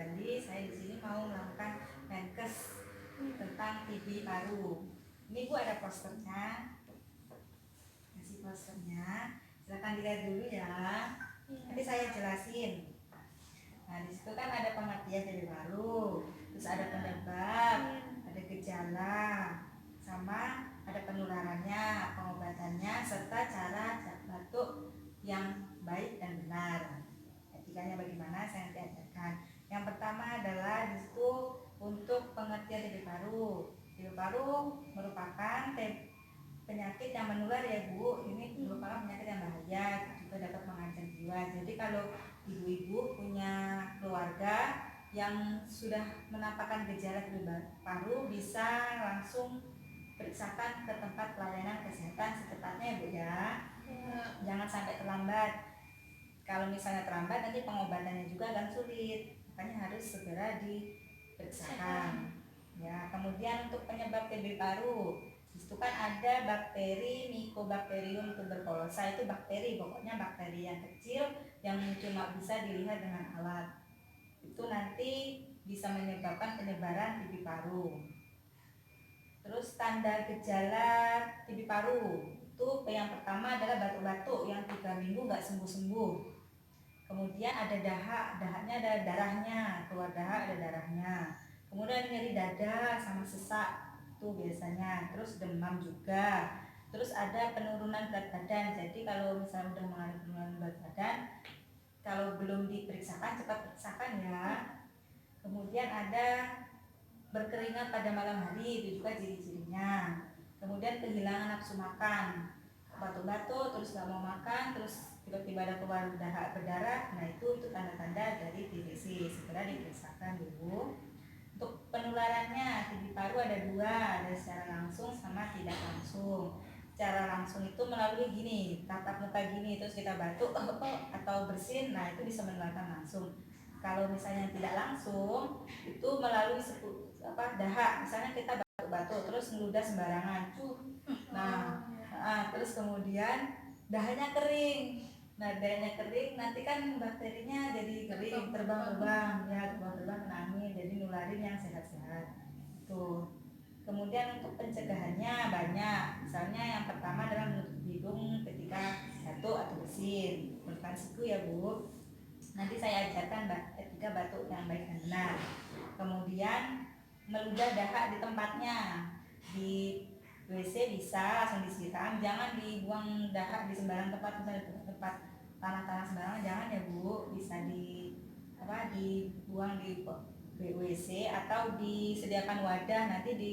kembali. Saya di sini mau melakukan menkes tentang TB paru. Ini Bu ada posternya. Kasih posternya. Silakan dilihat dulu ya. Nanti saya jelasin. Nah, di situ kan ada pengertian TB paru, terus ada penyebab, ada gejala, sama ada penularannya, pengobatannya, serta cara batuk yang baik dan benar. Etikanya bagaimana saya nanti ajarkan. Yang pertama adalah di situ untuk pengertian TB paru. TB paru merupakan penyakit yang menular ya Bu. Ini merupakan penyakit yang bahaya, juga dapat mengancam jiwa. Jadi kalau ibu-ibu punya keluarga yang sudah menampakkan gejala TB paru, bisa langsung periksakan ke tempat pelayanan kesehatan secepatnya ya Bu ya. Jangan sampai terlambat. Kalau misalnya terlambat nanti pengobatannya juga akan sulit, makanya harus segera diperiksakan. Ya, kemudian untuk penyebab TB paru, itu kan ada bakteri Mycobacterium tuberculosis, itu bakteri, pokoknya bakteri yang kecil yang cuma bisa dilihat dengan alat. Itu nanti bisa menyebabkan penyebaran TB paru. Terus tanda gejala TB paru itu yang pertama adalah batuk-batuk yang 3 minggu nggak sembuh-sembuh. Kemudian ada dahaknya ada darahnya, keluar dahak ada darahnya. Kemudian nyeri dada sama sesak itu biasanya. Terus demam juga. Terus ada penurunan berat badan. Jadi kalau misalnya udah mengalami penurunan berat badan, kalau belum diperiksakan cepat periksakan ya. Kemudian ada berkeringat pada malam hari, itu juga ciri-cirinya. Kemudian kehilangan nafsu makan, batuk-batuk, terus gak mau makan, terus tiba-tiba ada keluar dahak berdarah. Nah itu tanda-tanda dari TBC, segera diperiksakan dulu. Untuk penularannya TB paru ada dua, ada secara langsung sama tidak langsung. Secara langsung itu melalui gini, tatap muka gini, terus kita batuk atau bersin, nah itu bisa menularkan langsung. Kalau misalnya tidak langsung itu melalui dahak, misalnya kita batuk-batuk terus ngeludah sembarangan, terus kemudian dahanya kering. Nah dahanya kering nanti kan bakterinya jadi kering, terbang-terbang kena angin, jadi nularin yang sehat-sehat. Tuh. Kemudian untuk pencegahannya banyak. Misalnya yang pertama adalah menutup hidung ketika batuk atau bersin, menekan siku ya Bu. Nanti saya ajarkan etika batuk yang baik dan benar. Kemudian meludah dahak di tempatnya. Di WC bisa langsung disiram, jangan dibuang dahak di sembarang tempat, misalnya di tempat tanah-tanah sembarangan jangan ya Bu. Bisa dibuang di WC atau disediakan wadah, nanti di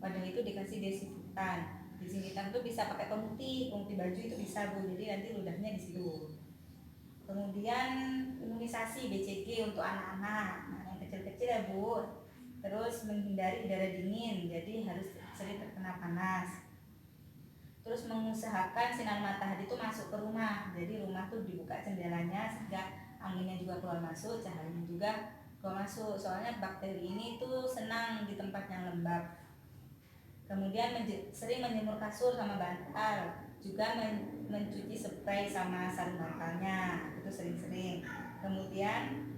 wadah itu dikasih desinfektan. Desinfektan itu bisa pakai pemutih baju itu bisa Bu, jadi nanti ludahnya di situ. Kemudian imunisasi BCG untuk anak-anak, yang kecil-kecil ya Bu. Terus menghindari udara dingin, jadi harus sering terkena panas. Terus mengusahakan sinar matahari itu masuk ke rumah, jadi rumah tuh dibuka jendelanya sehingga anginnya juga keluar masuk, cahayanya juga keluar masuk. Soalnya bakteri ini tuh senang di tempat yang lembab. Kemudian sering menjemur kasur sama bantal, juga mencuci spray sama sarung bantalnya, itu sering-sering. Kemudian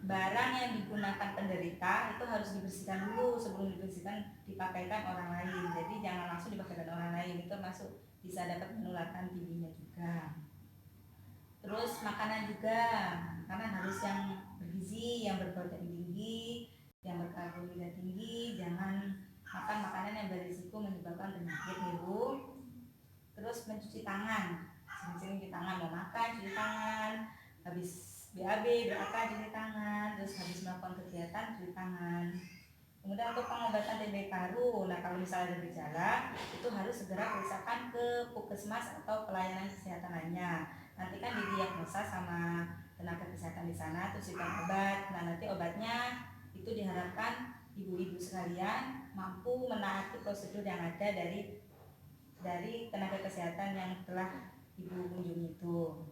barang yang digunakan penderita itu harus dibersihkan dulu sebelum dibersihkan dipakaikan orang lain. Jadi jangan langsung dipakaikan orang lain, itu masuk bisa dapat menularkan TB-nya juga. Terus makanan juga, makanan harus yang bergizi, yang berprotein tinggi, yang berkarbohidrat tinggi. Jangan makan makanan yang berisiko menyebabkan penyakit nih Bu. Terus mencuci tangan, sering-sering cuci tangan, mau makan cuci tangan, habis BAB berapa cuci tangan, terus habis melakukan kegiatan cuci tangan. Kemudian untuk pengobatan TB paru, nah kalau misalnya ada gejala itu harus segera periksakan ke puskesmas atau pelayanan kesehatan lainnya. Nanti kan didiagnosa sama tenaga kesehatan di sana, terus diberikan obat. Nah nanti obatnya itu diharapkan ibu-ibu sekalian mampu menaati prosedur yang ada dari tenaga kesehatan yang telah ibu kunjungi itu.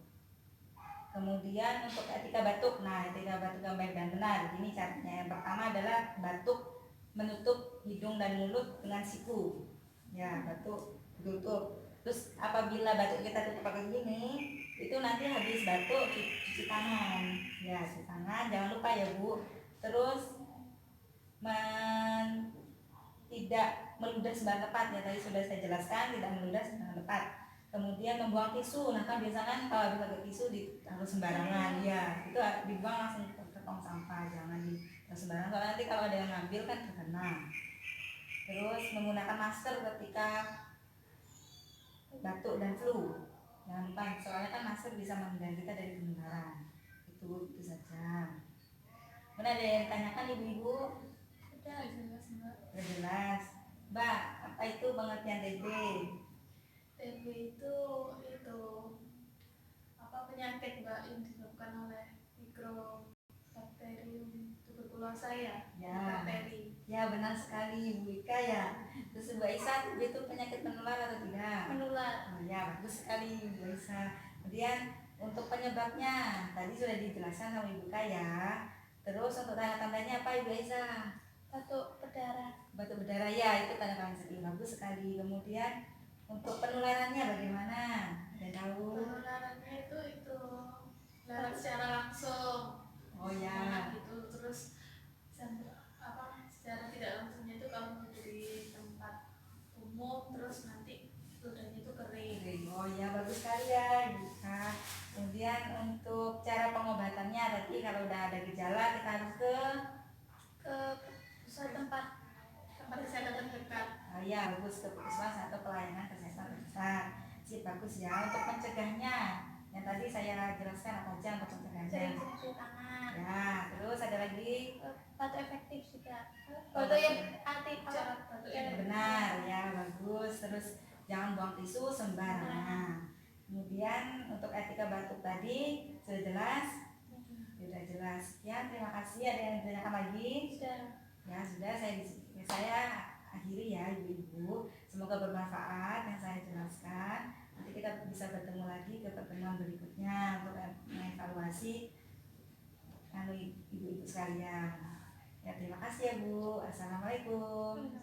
Kemudian untuk etika batuk, nah etika batuk yang baik dan benar, ini caranya. Yang pertama adalah batuk menutup hidung dan mulut dengan siku. Ya, batuk tutup. Terus apabila batuk kita tutup pakai gini, itu nanti habis batuk cuci tangan. Ya, cuci tangan. Jangan lupa ya Bu, Terus tidak meludah sembarangan tempat, ya tadi sudah saya jelaskan, tidak meludah sembarangan tempat. Kemudian membuang tisu, nah kan biasanya kan kalau habis pakai tisu harus sembarangan, ya itu dibuang langsung ke tong sampah, jangan di sembarangan, soalnya nanti kalau ada yang ngambil kan terkena. Terus menggunakan masker ketika batuk dan flu, jangan lupa, soalnya kan masker bisa menghindari kita dari penularan. Itu saja. Mana ada yang tanyakan ibu-ibu? Udah jelas Mbak. Udah jelas. Mbak, apa itu pengertian TB? TB itu apa penyakit Mbak yang disebabkan oleh Mycobacterium tuberculosis ya? Bakteri. Ya benar sekali Bu Ika ya. Terus Bu Aisyah, TB itu penyakit menular atau tidak? Menular. Oh ya, bagus sekali Bu Aisyah. Kemudian untuk penyebabnya tadi sudah dijelaskan sama Ibu Ika ya. Terus untuk tanda-tandanya apa Ibu Aisyah? Batuk berdarah. Batuk berdarah ya, itu tanda paling sering, bagus sekali. Kemudian untuk penularannya bagaimana? Ada tahu? Penularannya itu lewat secara langsung. Oh ya. Gitu. Terus secara tidak langsungnya itu kalau di tempat umum, terus nanti ludahnya itu kering. Oh ya, bagus sekali ya Gita. Kemudian untuk cara pengobatannya tadi kalau udah ada gejala kita harus ke tempat kesehatan terdekat. Oh ya, bagus, ke puskesmas atau pelayanan kesehatan terdekat. Sip, bagus ya. Untuk mencegahnya yang tadi saya jelaskan apa aja untuk mencegahnya? Cuci tangan. Ya, terus ada lagi Batu efektif juga. Batu yang anti benar ya, bagus. Terus jangan buang tisu sembarangan. Kemudian untuk etika batuk tadi sudah jelas? Sudah jelas. Ya, terima kasih. Ada yang ditanyakan lagi? Sudah. Ya sudah, saya akhiri ya ibu-ibu. Semoga bermanfaat yang saya jelaskan. Nanti kita bisa bertemu lagi ke pertemuan berikutnya untuk mengevaluasi ibu-ibu sekalian. Ya terima kasih ya Bu. Assalamualaikum.